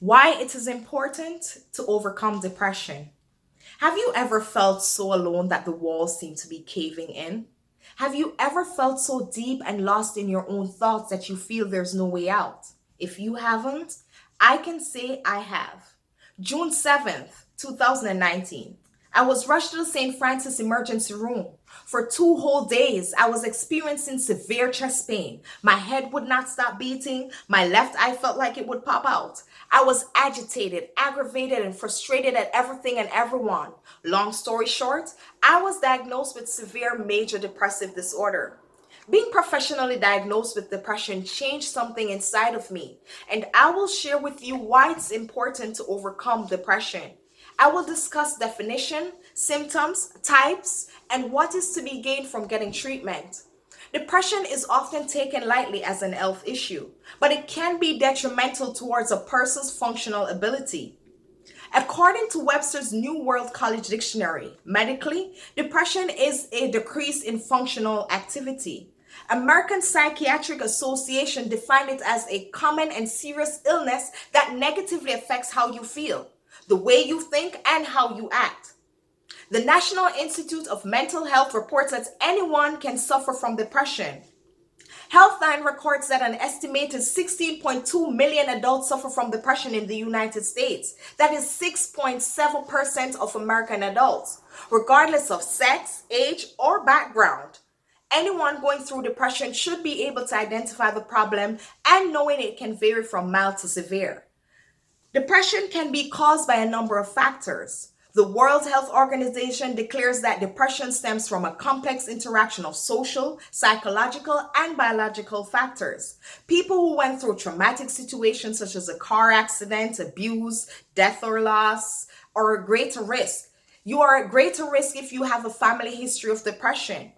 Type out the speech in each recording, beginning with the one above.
Why it is important to overcome depression. Have you ever felt so alone that the walls seem to be caving in? Have you ever felt so deep and lost in your own thoughts that you feel there's no way out? If you haven't, I can say I have. June 7th, 2019. I was rushed to the St. Francis emergency room. For 2 whole days, I was experiencing severe chest pain. My head would not stop beating. My left eye felt like it would pop out. I was agitated, aggravated, and frustrated at everything and everyone. Long story short, I was diagnosed with severe major depressive disorder. Being professionally diagnosed with depression changed something inside of me, and I will share with you why it's important to overcome depression. I will discuss definition, symptoms, types, and what is to be gained from getting treatment. Depression is often taken lightly as an health issue, but it can be detrimental towards a person's functional ability. According to Webster's New World College Dictionary, medically, depression is a decrease in functional activity. American Psychiatric Association defined it as a common and serious illness that negatively affects how you feel, the way you think, and how you act. The National Institute of Mental Health reports that anyone can suffer from depression. Healthline records that an estimated 16.2 million adults suffer from depression in the United States. That is 6.7% of American adults, regardless of sex, age, or background. Anyone going through depression should be able to identify the problem and knowing it can vary from mild to severe. Depression can be caused by a number of factors. The World Health Organization declares that depression stems from a complex interaction of social, psychological, and biological factors. People who went through traumatic situations such as a car accident, abuse, death or loss, are at greater risk. You are at greater risk if you have a family history of depression.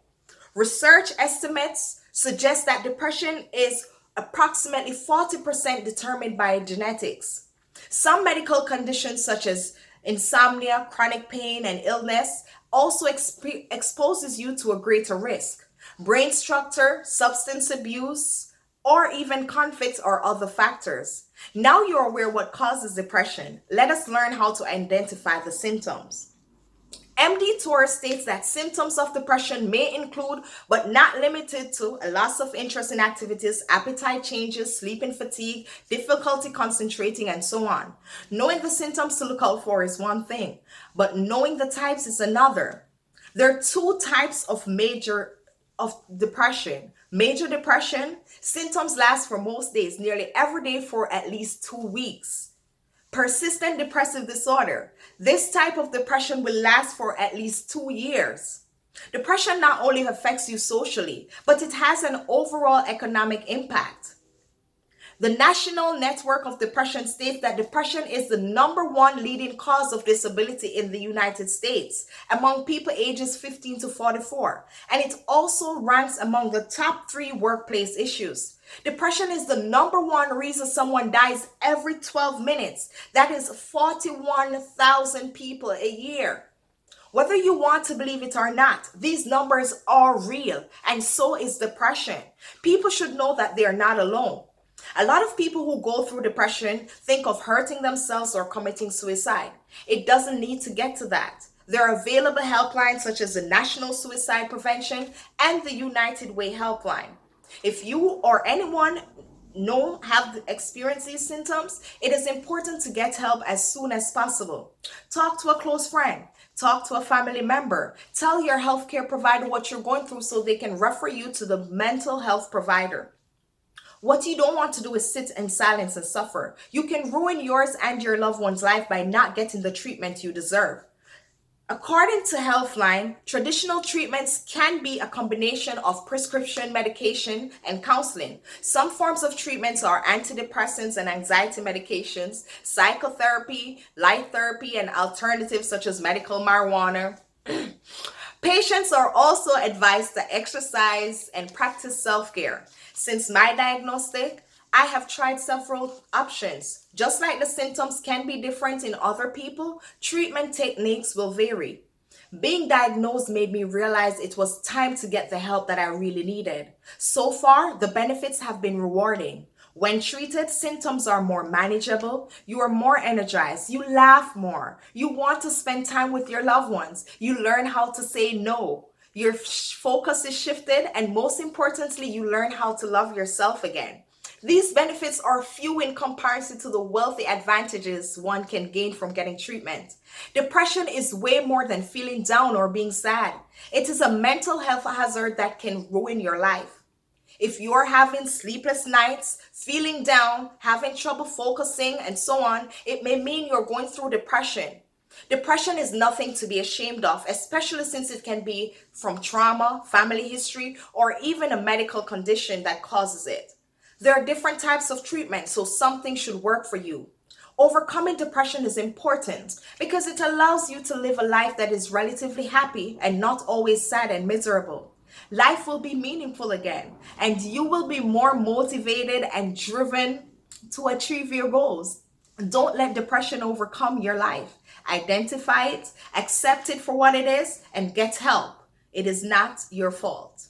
Research estimates suggest that depression is approximately 40% determined by genetics. Some medical conditions such as insomnia, chronic pain, and illness also exposes you to a greater risk. Brain structure, substance abuse, or even conflict are other factors. Now you're aware what causes depression. Let us learn how to identify the symptoms. MD Tour states that symptoms of depression may include, but not limited to, a loss of interest in activities, appetite changes, sleeping fatigue, difficulty concentrating, and so on. Knowing the symptoms to look out for is one thing, but knowing the types is another. There are two types of depression. Major depression, symptoms last for most days, nearly every day for at least 2 weeks. Persistent depressive disorder. This type of depression will last for at least 2 years. Depression not only affects you socially, but it has an overall economic impact. The National Network of Depression states that depression is the number one leading cause of disability in the United States among people ages 15 to 44, and it also ranks among the top 3 workplace issues. Depression is the number one reason someone dies every 12 minutes. That is 41,000 people a year. Whether you want to believe it or not, these numbers are real, and so is depression. People should know that they are not alone. A lot of people who go through depression think of hurting themselves or committing suicide. It doesn't need to get to that. There are available helplines such as the National Suicide Prevention and the United Way helpline. If you or anyone have experienced these symptoms, it is important to get help as soon as possible. Talk to a close friend. Talk to a family member. Tell your healthcare provider what you're going through so they can refer you to the mental health provider. What you don't want to do is sit in silence and suffer. You can ruin yours and your loved one's life by not getting the treatment you deserve. According to Healthline, traditional treatments can be a combination of prescription medication and counseling. Some forms of treatments are antidepressants and anxiety medications, psychotherapy, light therapy, and alternatives such as medical marijuana. Patients are also advised to exercise and practice self-care. Since my diagnostic, I have tried several options. Just like the symptoms can be different in other people, treatment techniques will vary. Being diagnosed made me realize it was time to get the help that I really needed. So far, the benefits have been rewarding. When treated, symptoms are more manageable. You are more energized. You laugh more. You want to spend time with your loved ones. You learn how to say no. Your focus is shifted, and most importantly, you learn how to love yourself again. These benefits are few in comparison to the wealthy advantages one can gain from getting treatment. Depression is way more than feeling down or being sad. It is a mental health hazard that can ruin your life. If you're having sleepless nights, feeling down, having trouble focusing, and so on, it may mean you're going through depression. Depression is nothing to be ashamed of, especially since it can be from trauma, family history, or even a medical condition that causes it. There are different types of treatment, so something should work for you. Overcoming depression is important because it allows you to live a life that is relatively happy and not always sad and miserable. Life will be meaningful again, and you will be more motivated and driven to achieve your goals. Don't let depression overcome your life. Identify it, accept it for what it is, and get help. It is not your fault.